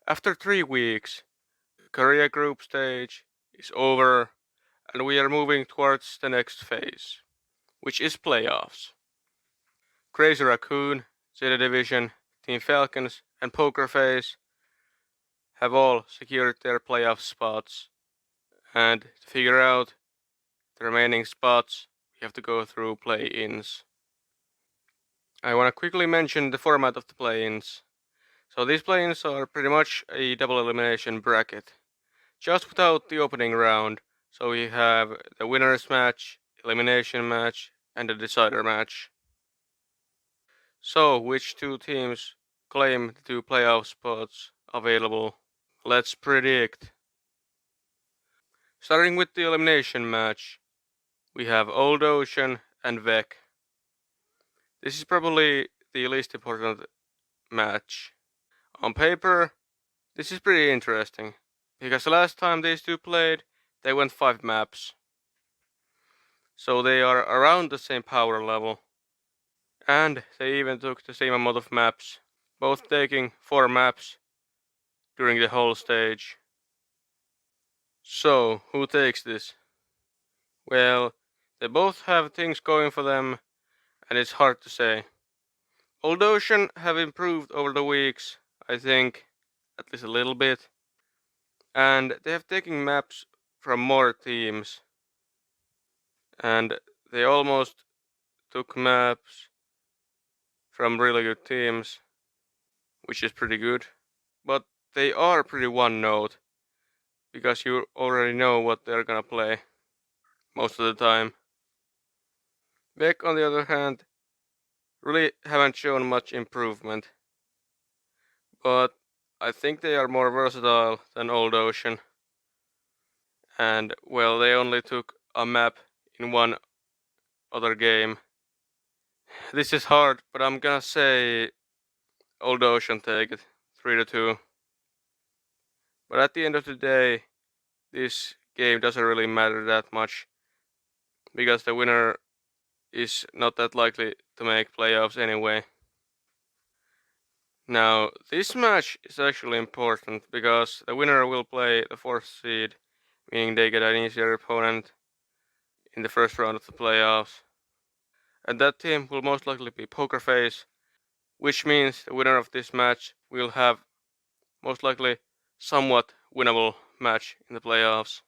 After 3 weeks, the Korea group stage is over and we are moving towards the next phase, which is playoffs. Crazy Raccoon, Zeta Division, Team Falcons, and Poker Face have all secured their playoff spots, and to figure out the remaining spots, we have to go through play-ins. I want to quickly mention the format of the play-ins. So these play-ins are pretty much a double elimination bracket, just without the opening round. So we have the winners match, elimination match, and the decider match. So which two teams claim the two playoff spots available? Let's predict. Starting with the elimination match, we have Old Ocean and Vec. This is probably the least important match. On paper, this is pretty interesting, because the last time these two played, they went 5 maps. So they are around the same power level. And they even took the same amount of maps, both taking 4 maps during the whole stage. So, who takes this? Well, they both have things going for them, and it's hard to say. Old Ocean have improved over the weeks, I think, at least a little bit, and they have taken maps from more teams, and they almost took maps from really good teams, which is pretty good, but they are pretty one note, because you already know what they're gonna play most of the time. Beck, on the other hand, really haven't shown much improvement, but I think they are more versatile than Old Ocean. And well, they only took a map in one other game. This is hard, but I'm gonna say Old Ocean take it 3-2. But at the end of the day, this game doesn't really matter that much, because the winner is not that likely to make playoffs anyway. Now, this match is actually important because the winner will play the 4th seed, meaning they get an easier opponent in the first round of the playoffs. And that team will most likely be Poker Face, which means the winner of this match will have most likely somewhat winnable match in the playoffs.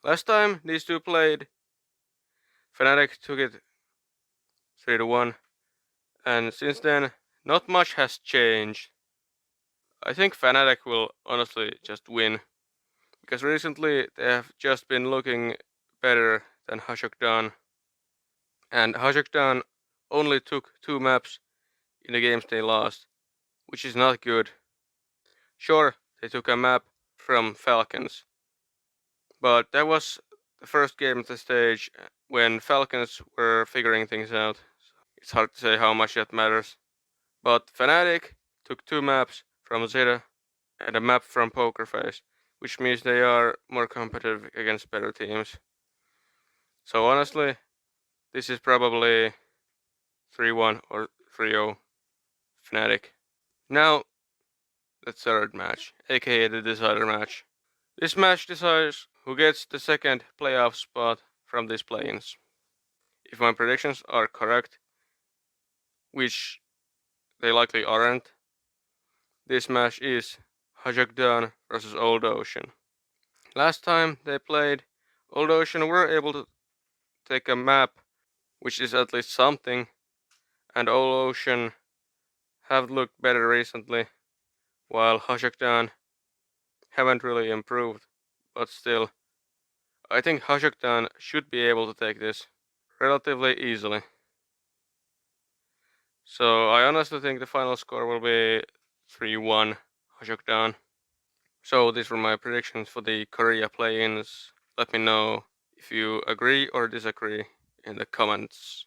Last time these two played, Fnatic took it 3-1, and since then, not much has changed. I think Fnatic will honestly just win, because recently they have just been looking better than Hashokdan, and Hashokdan only took 2 maps in the games they lost, which is not good. Sure, they took a map from Falcons, but that was the first game of the stage when Falcons were figuring things out. It's hard to say how much that matters. But Fnatic took 2 maps from Zeta and a map from Poker Face, which means they are more competitive against better teams. So honestly, this is probably 3-1 or 3-0 Fnatic. Now, the third match, aka the decider match. This match decides who gets the second playoff spot from these play-ins. If my predictions are correct, which they likely aren't, this match is Hajakdan versus Old Ocean. Last time they played, Old Ocean were able to take a map, which is at least something, and Old Ocean have looked better recently, while Hajakdan haven't really improved, but still, I think Hajakdan should be able to take this relatively easily. So I honestly think the final score will be 3-1 Hajakdan. So these were my predictions for the Korea play-ins. Let me know if you agree or disagree in the comments.